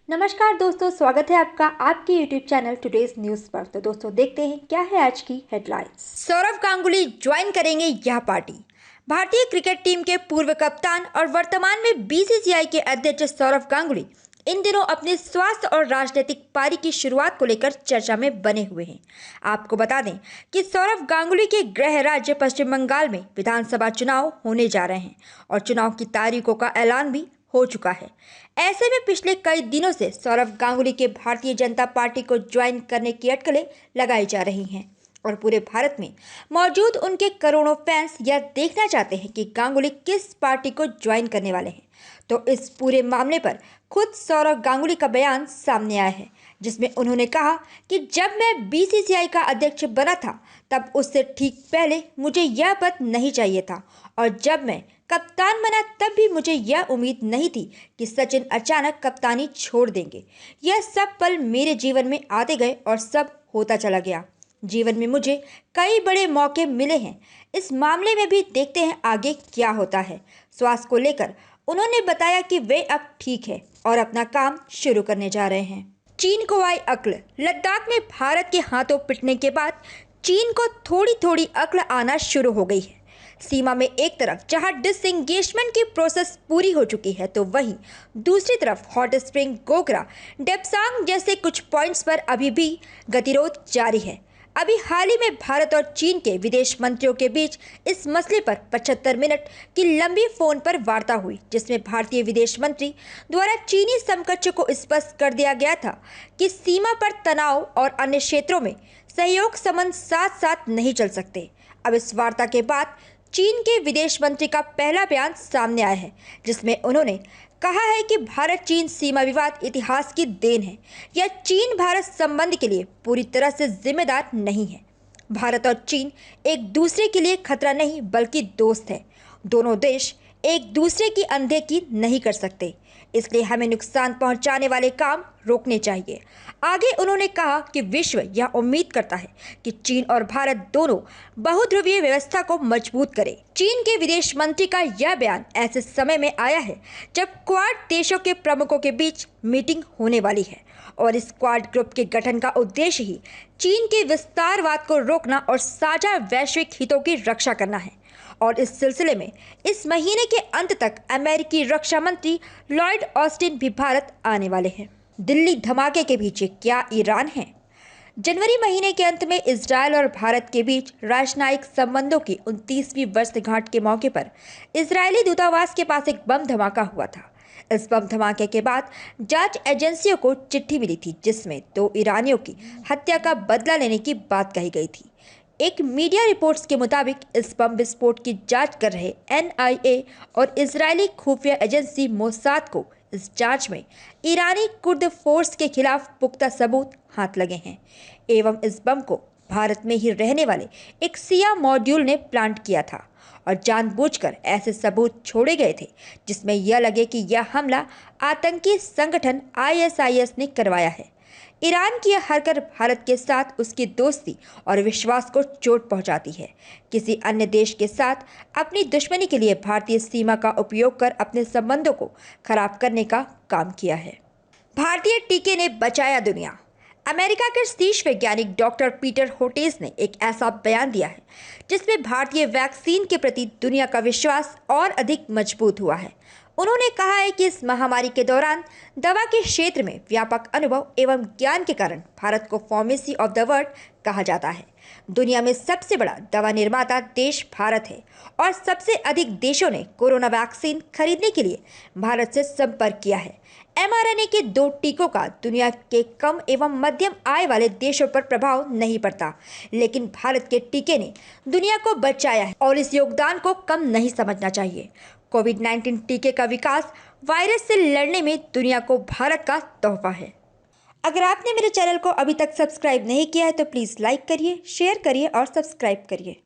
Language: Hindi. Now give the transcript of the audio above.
नमस्कार दोस्तों, स्वागत है आपका आपके यूट्यूब चैनल टुडेज न्यूज पर। तो दोस्तों देखते हैं क्या है आज की हेडलाइंस। सौरव गांगुली ज्वाइन करेंगे यह पार्टी। भारतीय क्रिकेट टीम के पूर्व कप्तान और वर्तमान में बीसीसीआई के अध्यक्ष सौरव गांगुली इन दिनों अपने स्वास्थ्य और राजनीतिक पारी की शुरुआत को लेकर चर्चा में बने हुए हैं। आपको बता दें कि सौरव गांगुली के गृह राज्य पश्चिम बंगाल में विधानसभा चुनाव होने जा रहे हैं और चुनाव की तारीखों का ऐलान भी हो चुका है। ऐसे में पिछले कई दिनों से सौरव गांगुली के भारतीय जनता पार्टी को ज्वाइन करने की अटकलें लगाई जा रही हैं और पूरे भारत में मौजूद उनके करोड़ों फैंस यह देखना चाहते हैं कि गांगुली किस पार्टी को ज्वाइन करने वाले हैं। तो इस पूरे मामले पर खुद सौरव गांगुली का बयान सामने आया है, जिसमें उन्होंने कहा कि जब मैं बीसीसीआई का अध्यक्ष बना था तब उससे ठीक पहले मुझे यह पद नहीं चाहिए था और जब मैं कप्तान बना तब भी मुझे यह उम्मीद नहीं थी कि सचिन अचानक कप्तानी छोड़ देंगे। यह सब पल मेरे जीवन में आते गए और सब होता चला गया। जीवन में मुझे कई बड़े मौके मिले हैं। इस मामले में भी देखते हैं आगे क्या होता है। स्वास्थ्य को लेकर उन्होंने बताया कि वे अब ठीक है और अपना काम शुरू करने जा रहे हैं। चीन को आई अक्ल। लद्दाख में भारत के हाथों पिटने के बाद चीन को थोड़ी थोड़ी अक्ल आना शुरू हो गई है। सीमा में एक तरफ जहां डिसएंगेजमेंट की प्रोसेस पूरी हो चुकी है, तो वहीं दूसरी तरफ हॉट स्प्रिंग, गोगरा, डेप्सांग जैसे कुछ पॉइंट्स पर अभी भी गतिरोध जारी है। अभी हाल ही में भारत और चीन के विदेश मंत्रियों के बीच इस मसले पर 75 मिनट की लंबी फोन पर वार्ता हुई, जिसमें भारतीय विदेश मंत्री द्वारा चीनी समकक्ष को स्पष्ट कर दिया गया था कि सीमा पर तनाव और अन्य क्षेत्रों में सहयोग संबंध साथ साथ नहीं चल सकते। अब इस वार्ता के बाद चीन के विदेश मंत्री का पहला बयान सामने आया है, जिसमें उन्होंने कहा है कि भारत चीन सीमा विवाद इतिहास की देन है। यह चीन भारत संबंध के लिए पूरी तरह से जिम्मेदार नहीं है। भारत और चीन एक दूसरे के लिए खतरा नहीं बल्कि दोस्त है। दोनों देश एक दूसरे की अनदेखी नहीं कर सकते, इसलिए हमें नुकसान पहुंचाने वाले काम रोकने चाहिए। आगे उन्होंने कहा कि विश्व यह उम्मीद करता है कि चीन और भारत दोनों बहुध्रुवीय व्यवस्था को मजबूत करें। चीन के विदेश मंत्री का यह बयान ऐसे समय में आया है जब क्वाड देशों के प्रमुखों के बीच मीटिंग होने वाली है और इस क्वाड ग्रुप के गठन का उद्देश्य ही चीन के विस्तारवाद को रोकना और साझा वैश्विक हितों की रक्षा करना है। और इस सिलसिले में इस महीने के अंत तक अमेरिकी रक्षा मंत्री लॉयड ऑस्टिन भी भारत आने वाले हैं। दिल्ली धमाके के पीछे क्या ईरान है? जनवरी महीने के अंत में इजरायल और भारत के बीच राजनयिक संबंधों की 29वीं वर्षगांठ के मौके पर इजरायली दूतावास के पास एक बम धमाका हुआ था। इस बम धमाके के बाद जांच एजेंसियों को चिट्ठी मिली थी, जिसमें 2 ईरानियों की हत्या का बदला लेने की बात कही गई थी। एक मीडिया रिपोर्ट्स के मुताबिक इस बम विस्फोट की जांच कर रहे एनआईए और इजरायली खुफिया एजेंसी मोसाद को इस जांच में ईरानी कुर्द फोर्स के खिलाफ पुख्ता सबूत हाथ लगे हैं एवं इस बम को भारत में ही रहने वाले एक सिया मॉड्यूल ने प्लांट किया था और जानबूझकर ऐसे सबूत छोड़े गए थे जिसमें यह लगे कि यह हमला आतंकी संगठन आईएसआईएस ने करवाया है। ईरान की यह हरकत भारत के साथ उसकी दोस्ती और विश्वास को चोट पहुंचाती है। किसी अन्य देश के साथ अपनी दुश्मनी के लिए भारतीय सीमा का उपयोग कर अपने संबंधों को खराब करने का काम किया है। भारतीय टीके ने बचाया दुनिया। अमेरिका के शीर्ष वैज्ञानिक डॉक्टर पीटर होटेस ने एक ऐसा बयान दिया है जिसमें भारतीय वैक्सीन के प्रति दुनिया का विश्वास और अधिक मजबूत हुआ है। उन्होंने कहा है कि इस महामारी के दौरान दवा के क्षेत्र में व्यापक अनुभव एवं ज्ञान के कारण भारत को फार्मेसी ऑफ द वर्ल्ड कहा जाता है। दुनिया में सबसे बड़ा दवा निर्माता देश भारत है और सबसे अधिक देशों ने कोरोना वैक्सीन खरीदने के लिए भारत से संपर्क किया है। एमआरएनए के 2 टीकों का दुनिया के कम एवं मध्यम आय वाले देशों पर प्रभाव नहीं पड़ता, लेकिन भारत के टीके ने दुनिया को बचाया है और इस योगदान को कम नहीं समझना चाहिए। कोविड-19 टीके का विकास वायरस से लड़ने में दुनिया को भारत का तोहफा है। अगर आपने मेरे चैनल को अभी तक सब्सक्राइब नहीं किया है तो प्लीज़ लाइक करिए, शेयर करिए और सब्सक्राइब करिए।